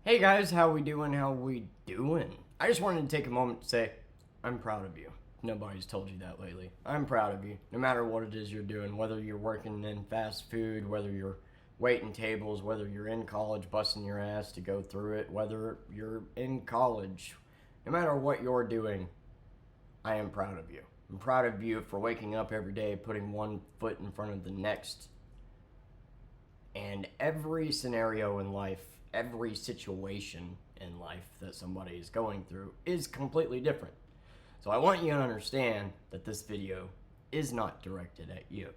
Hey guys, how we doing? How we doing? I just wanted to take a moment to say I'm proud of you. Nobody's told you that lately. I'm proud of you. No matter what it is you're doing, whether you're working in fast food, whether you're waiting tables, whether you're in college busting your ass to go through it, whether you're in college, no matter what you're doing, I am proud of you. I'm proud of you for waking up every day, putting one foot in front of the next, and every scenario in life, every situation in life that somebody is going through is completely different. So I want you to understand that this video is not directed at you.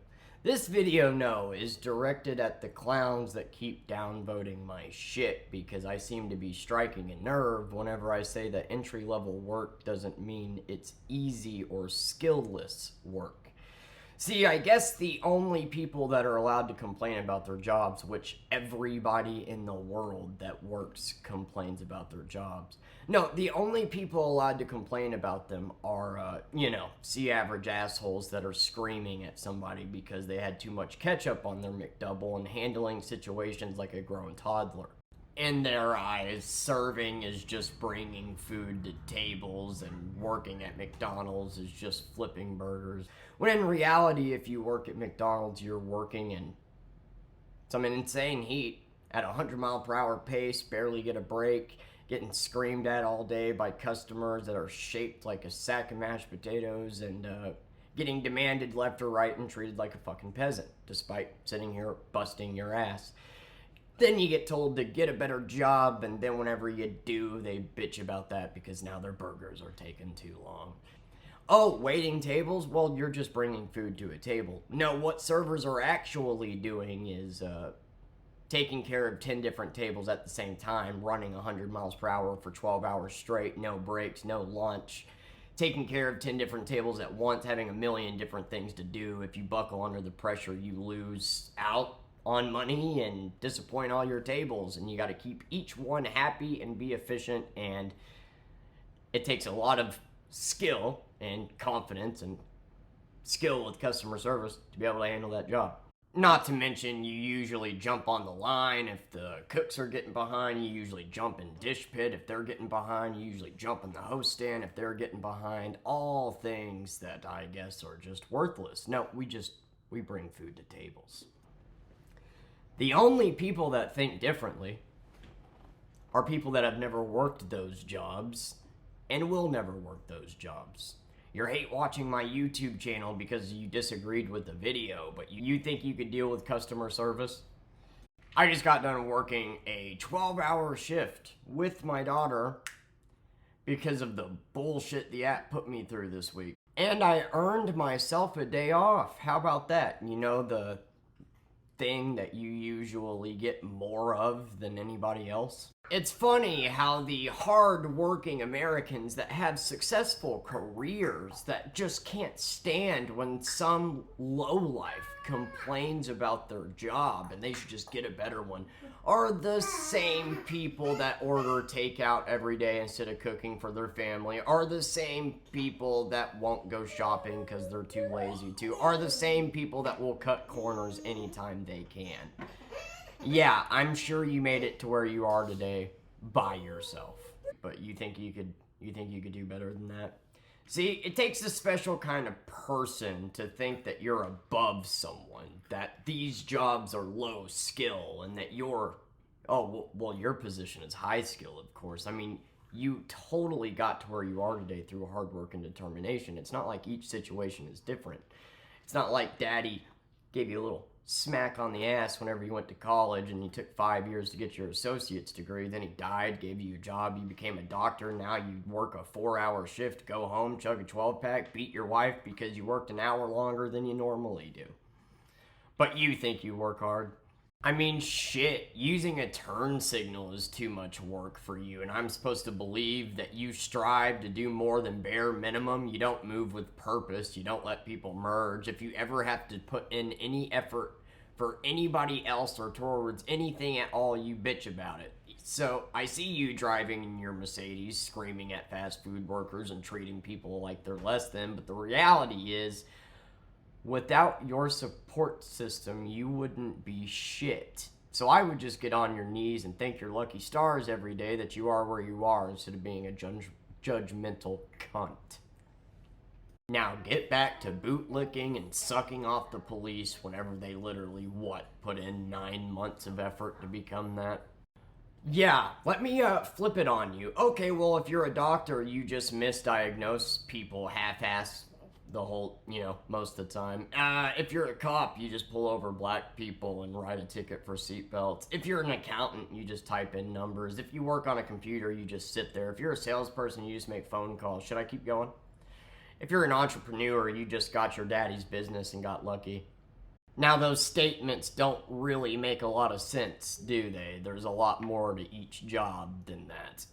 This video, no, is directed at the clowns that keep downvoting my shit because I seem to be striking a nerve whenever I say that entry level work doesn't mean it's easy or skillless work. See, I guess the only people that are allowed to complain about their jobs, which everybody in the world that works complains about their jobs. No, the only people allowed to complain about them are, see average assholes that are screaming at somebody because they had too much ketchup on their McDouble and handling situations like a grown toddler. In their eyes, serving is just bringing food to tables, and working at McDonald's is just flipping burgers. When in reality, if you work at McDonald's, you're working in some insane heat at a 100-mile-per-hour pace, barely get a break, getting screamed at all day by customers that are shaped like a sack of mashed potatoes, and getting demanded left or right and treated like a fucking peasant, despite sitting here busting your ass. Then you get told to get a better job, and then whenever you do, they bitch about that because now their burgers are taking too long. Oh, waiting tables? Well, you're just bringing food to a table. No, what servers are actually doing is taking care of 10 different tables at the same time, running 100 miles per hour for 12 hours straight, no breaks, no lunch. Taking care of 10 different tables at once, having a million different things to do. If you buckle under the pressure, you lose out on money and disappoint all your tables, and you got to keep each one happy and be efficient, and it takes a lot of skill and confidence and skill with customer service to be able to handle that job. Not to mention, you usually jump on the line if the cooks are getting behind. You usually jump in dish pit if they're getting behind. You usually jump in the host stand if they're getting behind. All things that I guess are just worthless. No, we bring food to tables. The only people that think differently are people that have never worked those jobs and will never work those jobs. You hate watching my YouTube channel because you disagreed with the video, but you think you could deal with customer service? I just got done working a 12-hour shift with my daughter because of the bullshit the app put me through this week. And I earned myself a day off. How about that? You know, the thing that you usually get more of than anybody else. It's funny how the hard-working Americans that have successful careers that just can't stand when some lowlife complains about their job and they should just get a better one are the same people that order takeout every day instead of cooking for their family, are the same people that won't go shopping because they're too lazy to, are the same people that will cut corners anytime they can. Yeah, I'm sure you made it to where you are today by yourself. But you think you could do better than that? See, it takes a special kind of person to think that you're above someone, that these jobs are low skill, and that your position is high skill, of course. I mean, you totally got to where you are today through hard work and determination. It's not like each situation is different. It's not like daddy gave you a little smack on the ass whenever you went to college and you took 5 years to get your associate's degree. Then he died, gave you a job, you became a doctor. Now you work a 4-hour shift, go home, chug a 12-pack, beat your wife because you worked an hour longer than you normally do. But you think you work hard. I mean, shit, using a turn signal is too much work for you, and I'm supposed to believe that you strive to do more than bare minimum. You don't move with purpose. You don't let people merge. If you ever have to put in any effort for anybody else or towards anything at all, you bitch about it. So I see you driving in your Mercedes, screaming at fast food workers and treating people like they're less than, but the reality is, without your support system, you wouldn't be shit. So I would just get on your knees and thank your lucky stars every day that you are where you are instead of being a judgmental cunt. Now get back to bootlicking and sucking off the police whenever they literally, put in 9 months of effort to become that? Yeah, let me flip it on you. Okay, well, if you're a doctor, you just misdiagnose people half-ass the whole, most of the time. If you're a cop, you just pull over black people and write a ticket for seatbelts. If you're an accountant, you just type in numbers. If you work on a computer, you just sit there. If you're a salesperson, you just make phone calls. Should I keep going? If you're an entrepreneur, you just got your daddy's business and got lucky. Now, those statements don't really make a lot of sense, do they? There's a lot more to each job than that.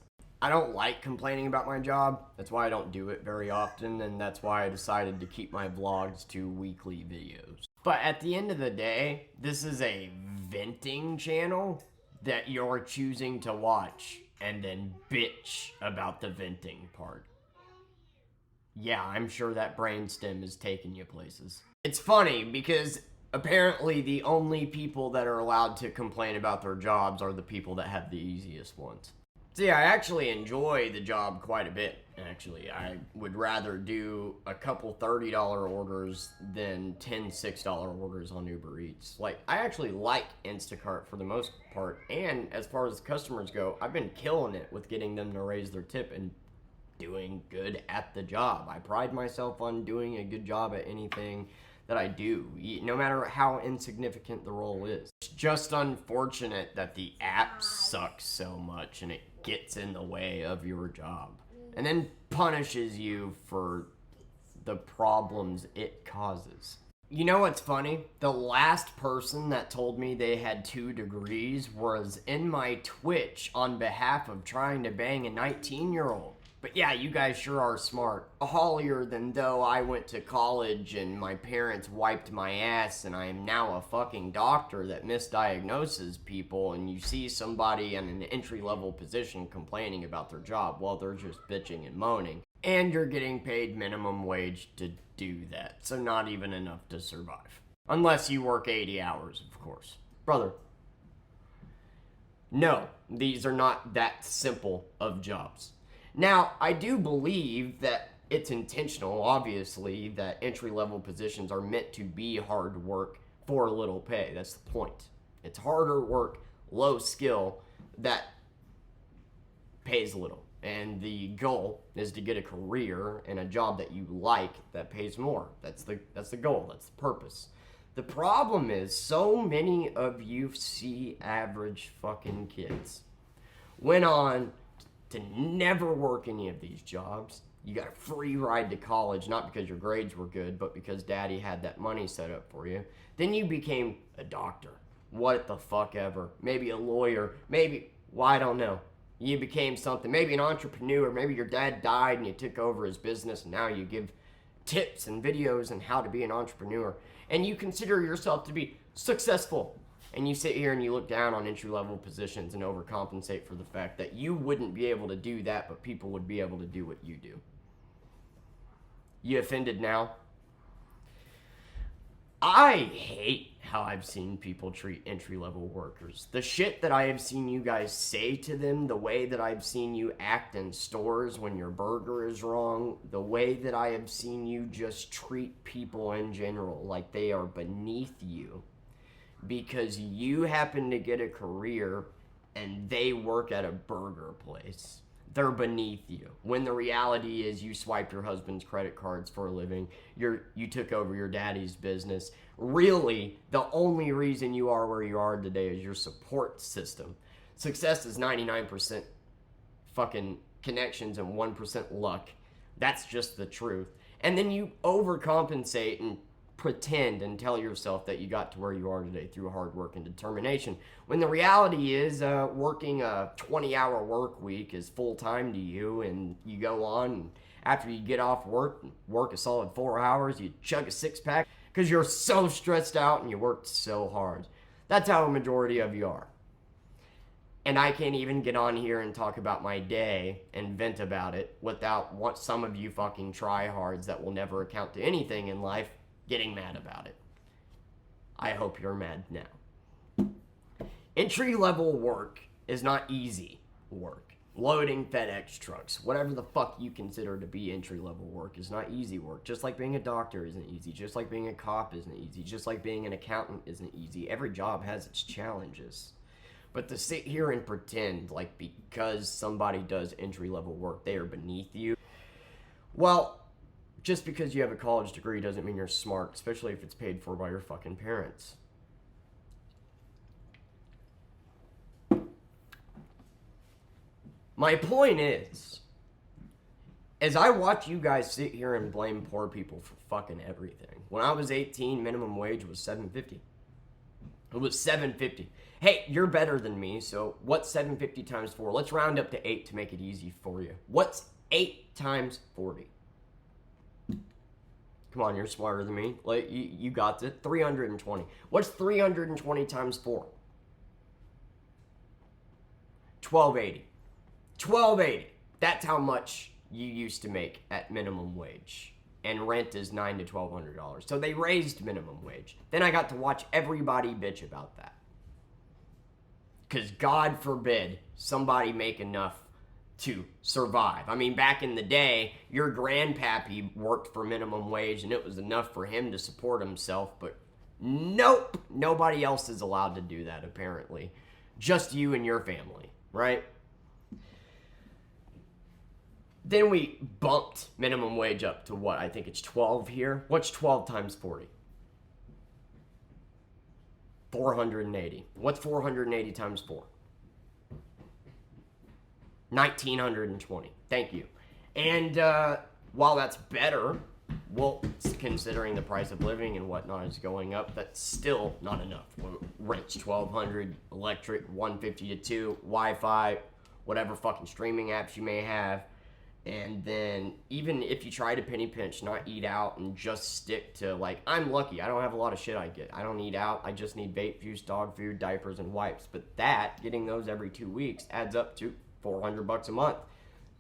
I don't like complaining about my job. That's why I don't do it very often, and that's why I decided to keep my vlogs to weekly videos. But at the end of the day, this is a venting channel that you're choosing to watch and then bitch about the venting part. Yeah, I'm sure that brainstem is taking you places. It's funny because apparently the only people that are allowed to complain about their jobs are the people that have the easiest ones. See, I actually enjoy the job quite a bit, actually. I would rather do a couple $30 orders than 10 $6 orders on Uber Eats. Like, I actually like Instacart for the most part, and as far as customers go, I've been killing it with getting them to raise their tip and doing good at the job. I pride myself on doing a good job at anything that I do, no matter how insignificant the role is. It's just unfortunate that the app sucks so much and it gets in the way of your job and then punishes you for the problems it causes. You know what's funny? The last person that told me they had 2 degrees was in my Twitch on behalf of trying to bang a 19-year-old. But yeah, you guys sure are smart. Holier than though I went to college and my parents wiped my ass and I am now a fucking doctor that misdiagnoses people, and you see somebody in an entry-level position complaining about their job. Well, they're just bitching and moaning. And you're getting paid minimum wage to do that, so not even enough to survive. Unless you work 80 hours, of course. Brother, no, these are not that simple of jobs. Now, I do believe that it's intentional, obviously, that entry-level positions are meant to be hard work for little pay. That's the point. It's harder work, low skill, that pays little. And the goal is to get a career and a job that you like that pays more. That's the goal. That's the purpose. The problem is so many of you see average fucking kids went on to never work any of these jobs. You got a free ride to college, not because your grades were good, but because daddy had that money set up for you. Then you became a doctor. What the fuck ever. Maybe a lawyer. Maybe, well, I don't know. You became something. Maybe an entrepreneur. Maybe your dad died and you took over his business and now you give tips and videos on how to be an entrepreneur. And you consider yourself to be successful. And you sit here and you look down on entry-level positions and overcompensate for the fact that you wouldn't be able to do that, but people would be able to do what you do. You offended now? I hate how I've seen people treat entry-level workers. The shit that I have seen you guys say to them, the way that I've seen you act in stores when your burger is wrong, the way that I have seen you just treat people in general like they are beneath you because you happen to get a career and they work at a burger place. They're beneath you. When the reality is you swipe your husband's credit cards for a living. You took over your daddy's business. Really, the only reason you are where you are today is your support system. Success is 99% fucking connections and 1% luck. That's just the truth. And then you overcompensate and pretend and tell yourself that you got to where you are today through hard work and determination. When the reality is working a 20-hour work week is full-time to you, and you go on and after you get off work a solid 4 hours, you chug a six-pack because you're so stressed out and you worked so hard. That's how a majority of you are. And I can't even get on here and talk about my day and vent about it without what some of you fucking tryhards that will never account to anything in life getting mad about it. I hope you're mad now. Entry level work is not easy work. Loading FedEx trucks, whatever the fuck you consider to be entry level work, is not easy work. Just like being a doctor isn't easy. Just like being a cop isn't easy. Just like being an accountant isn't easy. Every job has its challenges. But to sit here and pretend like because somebody does entry level work, they are beneath you. Well, just because you have a college degree doesn't mean you're smart, especially if it's paid for by your fucking parents. My point is, as I watch you guys sit here and blame poor people for fucking everything. When I was 18, minimum wage was $7.50. It was $7.50. Hey, you're better than me, so what's $7.50 times 4? Let's round up to 8 to make it easy for you. What's 8 times 40? Come on, you're smarter than me. Like you got it. 320. What's 320 times 4? 1280. 1280. That's how much you used to make at minimum wage. And rent is $900 to $1,200. So they raised minimum wage. Then I got to watch everybody bitch about that. Because God forbid somebody make enough to survive. I mean, back in the day, your grandpappy worked for minimum wage and it was enough for him to support himself. But nope, nobody else is allowed to do that apparently. Just you and your family, right? Then we bumped minimum wage up to what? I think it's 12 here. What's 12 times 40? 480. What's 480 times 4? 1,920. Thank you. And while that's better, well, considering the price of living and whatnot is going up, that's still not enough. Rent's $1,200, electric $150 to $2, Wi-Fi, whatever fucking streaming apps you may have. And then even if you try to penny pinch, not eat out, and just stick to, like, I'm lucky. I don't have a lot of shit I get. I don't eat out. I just need vape juice, dog food, diapers, and wipes. But that, getting those every 2 weeks, adds up to $400 a month.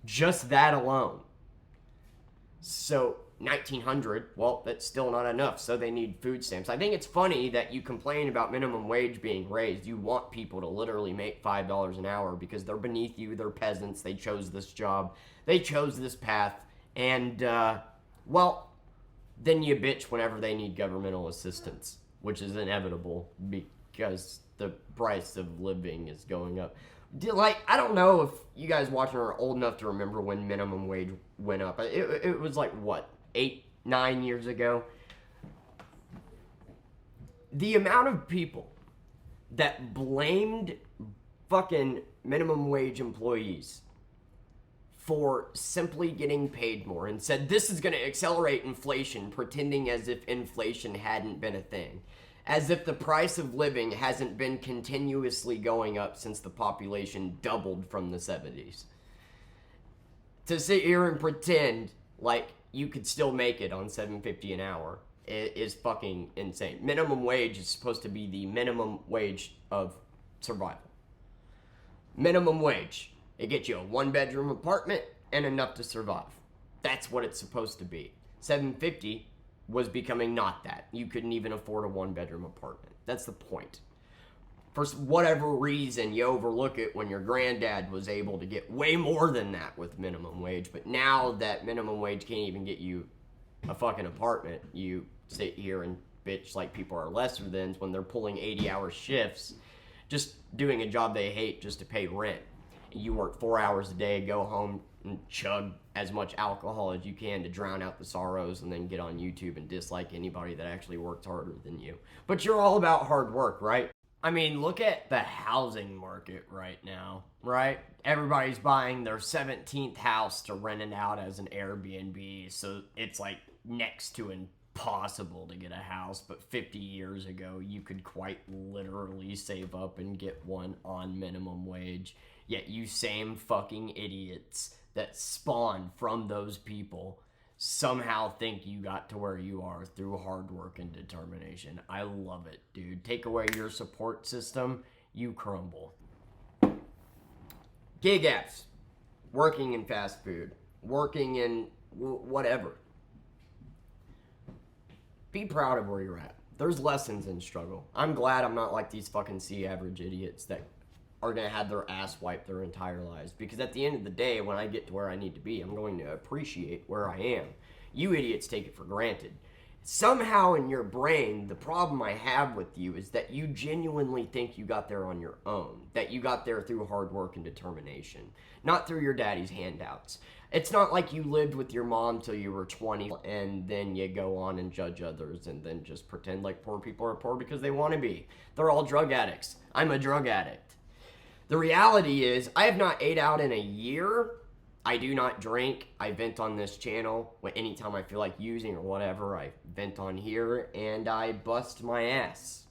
Just that alone. So $1,900, well, that's still not enough. So they need food stamps. I think it's funny that you complain about minimum wage being raised. You want people to literally make $5 an hour because they're beneath you. They're peasants. They chose this job. They chose this path. And, well, then you bitch whenever they need governmental assistance, which is inevitable because the price of living is going up. Like, I don't know if you guys watching are old enough to remember when minimum wage went up. It was like, what, 8, 9 years ago? The amount of people that blamed fucking minimum wage employees for simply getting paid more and said this is going to accelerate inflation, pretending as if inflation hadn't been a thing. As if the price of living hasn't been continuously going up since the population doubled from the 70s. To sit here and pretend like you could still make it on $7.50 an hour is fucking insane. Minimum wage is supposed to be the minimum wage of survival. Minimum wage. It gets you a 1-bedroom apartment and enough to survive. That's what it's supposed to be. $7.50 was becoming not that. You couldn't even afford a 1-bedroom apartment. That's the point. For whatever reason, you overlook it when your granddad was able to get way more than that with minimum wage. But now that minimum wage can't even get you a fucking apartment, you sit here and bitch like people are lesser thans when they're pulling 80-hour shifts, just doing a job they hate just to pay rent. You work 4 hours a day, go home and chug as much alcohol as you can to drown out the sorrows, and then get on YouTube and dislike anybody that actually worked harder than you. But you're all about hard work, right? I mean, look at the housing market right now, right? Everybody's buying their 17th house to rent it out as an Airbnb, so it's like next to impossible to get a house. But 50 years ago, you could quite literally save up and get one on minimum wage. Yet you same fucking idiots that spawned from those people somehow think you got to where you are through hard work and determination. I love it, dude. Take away your support system, you crumble. Gig apps. Working in fast food. Working in whatever. Be proud of where you're at. There's lessons in struggle. I'm glad I'm not like these fucking C-average idiots that are going to have their ass wiped their entire lives. Because at the end of the day, when I get to where I need to be, I'm going to appreciate where I am. You idiots take it for granted. Somehow in your brain, the problem I have with you is that you genuinely think you got there on your own. That you got there through hard work and determination. Not through your daddy's handouts. It's not like you lived with your mom till you were 20 and then you go on and judge others and then just pretend like poor people are poor because they want to be. They're all drug addicts. I'm a drug addict. The reality is, I have not ate out in a year. I do not drink. I vent on this channel. Anytime I feel like using or whatever, I vent on here and I bust my ass.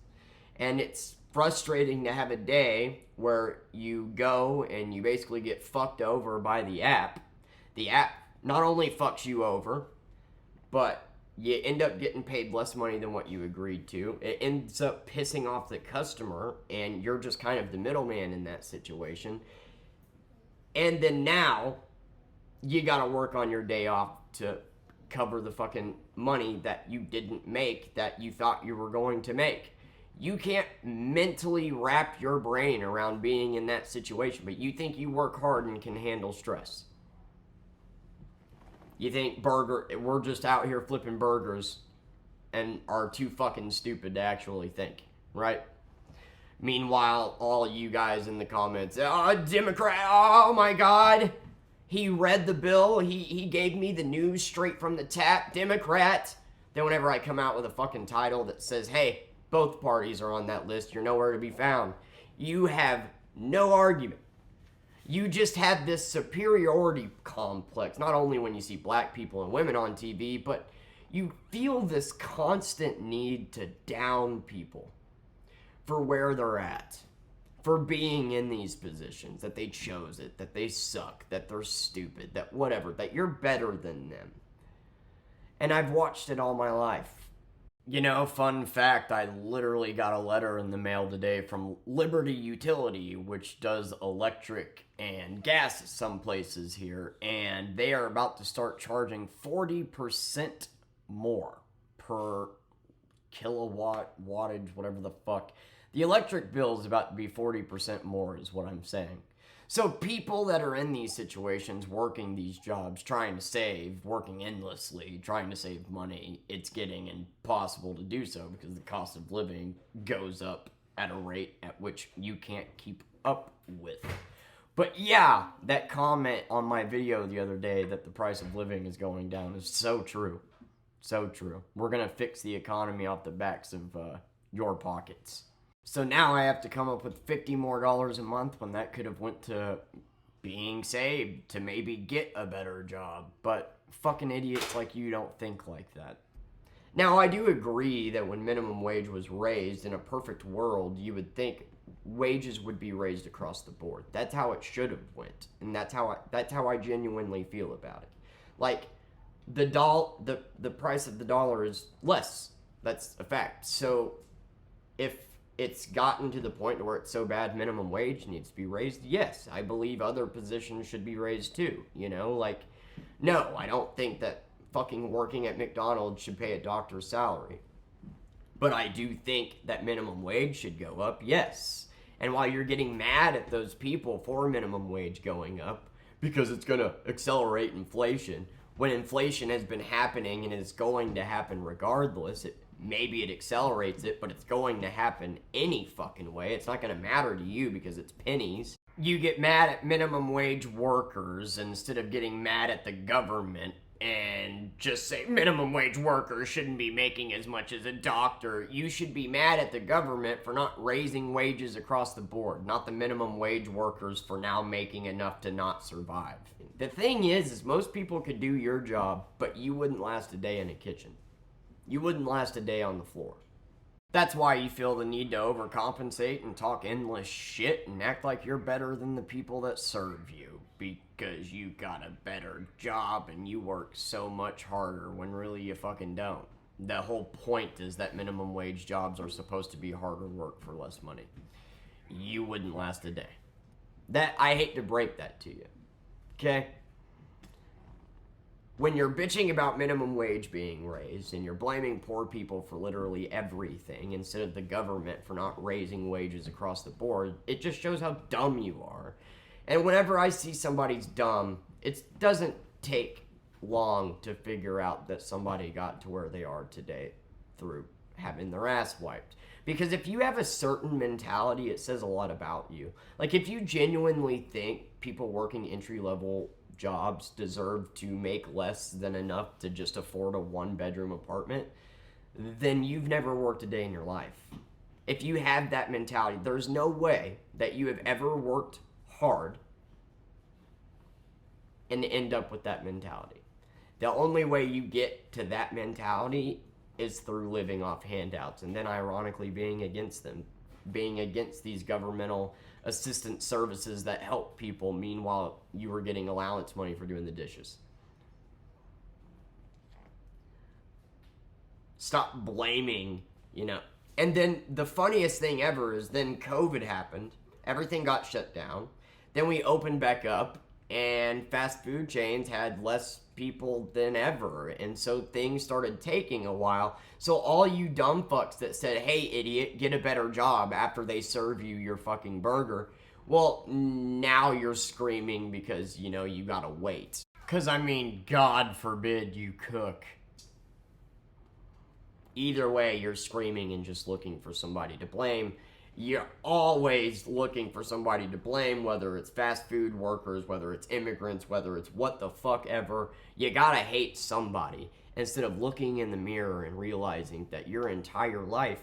And it's frustrating to have a day where you go and you basically get fucked over by the app. The app not only fucks you over, but you end up getting paid less money than what you agreed to. It ends up pissing off the customer, and you're just kind of the middleman in that situation. And then now, you gotta work on your day off to cover the fucking money that you didn't make that you thought you were going to make. You can't mentally wrap your brain around being in that situation, but you think you work hard and can handle stress. You think we're just out here flipping burgers and are too fucking stupid to actually think, right? Meanwhile, all you guys in the comments, oh, Democrat, oh my God. He read the bill. He gave me the news straight from the tap. Democrat. Then whenever I come out with a fucking title that says, hey, both parties are on that list, you're nowhere to be found. You have no argument. You just have this superiority complex, not only when you see black people and women on TV, but you feel this constant need to down people for where they're at, for being in these positions, that they chose it, that they suck, that they're stupid, that whatever, that you're better than them. And I've watched it all my life. You know, fun fact, I literally got a letter in the mail today from Liberty Utility, which does electric and gas at some places here, and they are about to start charging 40% more per kilowatt, wattage, whatever the fuck. The electric bill is about to be 40% more is what I'm saying. So people that are in these situations, working these jobs, trying to save, working endlessly, trying to save money, it's getting impossible to do so because the cost of living goes up at a rate at which you can't keep up with. But yeah, that comment on my video the other day that the price of living is going down is so true. So true. We're going to fix the economy off the backs of your pockets. So now I have to come up with $50 more a month when that could have went to being saved to maybe get a better job. But fucking idiots like you don't think like that. Now, I do agree that when minimum wage was raised, in a perfect world, you would think wages would be raised across the board. That's how it should have went. And that's how I genuinely feel about it. Like, the price of the dollar is less. That's a fact. So, if it's gotten to the point where it's so bad minimum wage needs to be raised, yes, I believe other positions should be raised too. You know, like, no, I don't think that fucking working at McDonald's should pay a doctor's salary. But I do think that minimum wage should go up, yes. And while you're getting mad at those people for minimum wage going up, because it's going to accelerate inflation, when inflation has been happening and is going to happen regardless, maybe it accelerates it, but it's going to happen any fucking way. It's not going to matter to you because it's pennies. You get mad at minimum wage workers instead of getting mad at the government and just say minimum wage workers shouldn't be making as much as a doctor. You should be mad at the government for not raising wages across the board, not the minimum wage workers for now making enough to not survive. The thing is most people could do your job, but you wouldn't last a day in a kitchen. You wouldn't last a day on the floor. That's why you feel the need to overcompensate and talk endless shit and act like you're better than the people that serve you because you got a better job and you work so much harder when really you fucking don't. The whole point is that minimum wage jobs are supposed to be harder work for less money. You wouldn't last a day. I hate to break that to you. Okay? When you're bitching about minimum wage being raised and you're blaming poor people for literally everything instead of the government for not raising wages across the board, it just shows how dumb you are. And whenever I see somebody's dumb, it doesn't take long to figure out that somebody got to where they are today through having their ass wiped. Because if you have a certain mentality, it says a lot about you. Like, if you genuinely think people working entry-level jobs deserve to make less than enough to just afford a one-bedroom apartment, then you've never worked a day in your life. If you have that mentality, there's no way that you have ever worked hard and end up with that mentality. The only way you get to that mentality is through living off handouts, and then ironically being against them, being against these governmental assistance services that help people. Meanwhile, you were getting allowance money for doing the dishes. Stop blaming, And then the funniest thing ever is then COVID happened. Everything got shut down. Then we opened back up, and fast food chains had less people than ever, and so things started taking a while. So all you dumb fucks that said, hey idiot, get a better job after they serve you your fucking burger, well, now you're screaming because you gotta wait. Because God forbid you cook. Either way, you're screaming and just looking for somebody to blame. You're always looking for somebody to blame, whether it's fast food workers, whether it's immigrants, whether it's what the fuck ever. You gotta hate somebody instead of looking in the mirror and realizing that your entire life,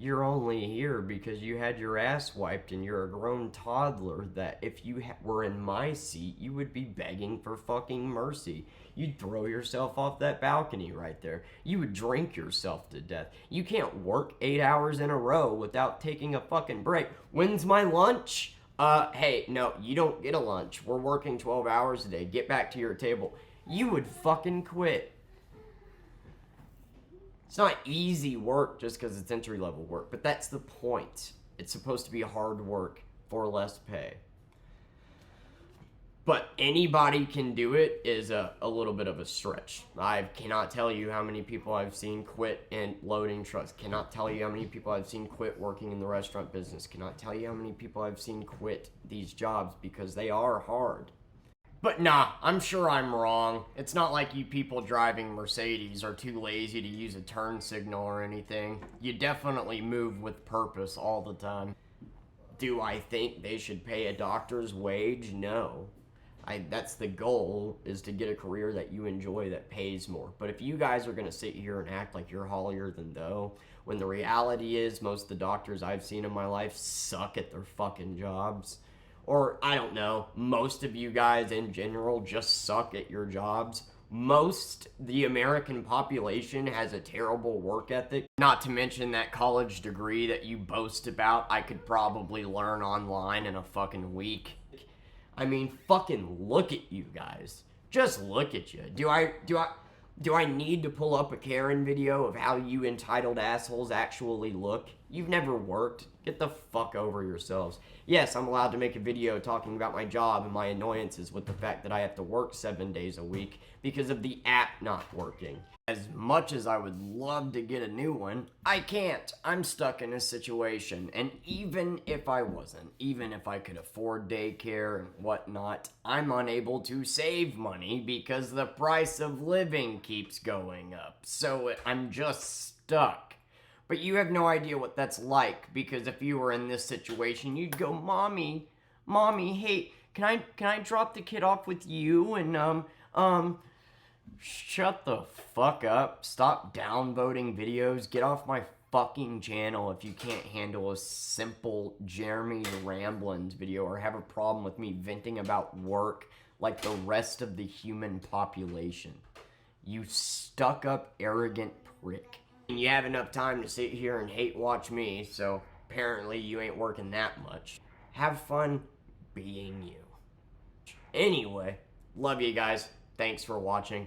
you're only here because you had your ass wiped and you're a grown toddler that if you were in my seat, you would be begging for fucking mercy. You'd throw yourself off that balcony right there. You would drink yourself to death. You can't work 8 hours in a row without taking a fucking break. When's my lunch? Hey, no, you don't get a lunch. We're working 12 hours a day. Get back to your table. You would fucking quit. It's not easy work just because it's entry-level work, but that's the point. It's supposed to be hard work for less pay. But anybody can do it is a little bit of a stretch. I cannot tell you how many people I've seen quit in loading trucks. Cannot tell you how many people I've seen quit working in the restaurant business. Cannot tell you how many people I've seen quit these jobs because they are hard. But nah, I'm sure I'm wrong. It's not like you people driving Mercedes are too lazy to use a turn signal or anything. You definitely move with purpose all the time. Do I think they should pay a doctor's wage? No. That's the goal, is to get a career that you enjoy that pays more. But if you guys are going to sit here and act like you're holier than thou, when the reality is most of the doctors I've seen in my life suck at their fucking jobs. Or, I don't know, most of you guys in general just suck at your jobs. The American population has a terrible work ethic. Not to mention that college degree that you boast about I could probably learn online in a fucking week. Fucking look at you guys. Just look at you. Do I need to pull up a Karen video of how you entitled assholes actually look? You've never worked. Get the fuck over yourselves. Yes, I'm allowed to make a video talking about my job and my annoyances with the fact that I have to work 7 days a week because of the app not working. As much as I would love to get a new one, I can't. I'm stuck in a situation. And even if I wasn't, even if I could afford daycare and whatnot, I'm unable to save money because the price of living keeps going up. So I'm just stuck. But you have no idea what that's like, because if you were in this situation, you'd go, Mommy, hey, can I drop the kid off with you? And, shut the fuck up. Stop downvoting videos. Get off my fucking channel if you can't handle a simple Jeremy Ramblins video or have a problem with me venting about work like the rest of the human population. You stuck-up, arrogant prick. And you have enough time to sit here and hate watch me, so apparently you ain't working that much. Have fun being you. Anyway, love you guys. Thanks for watching.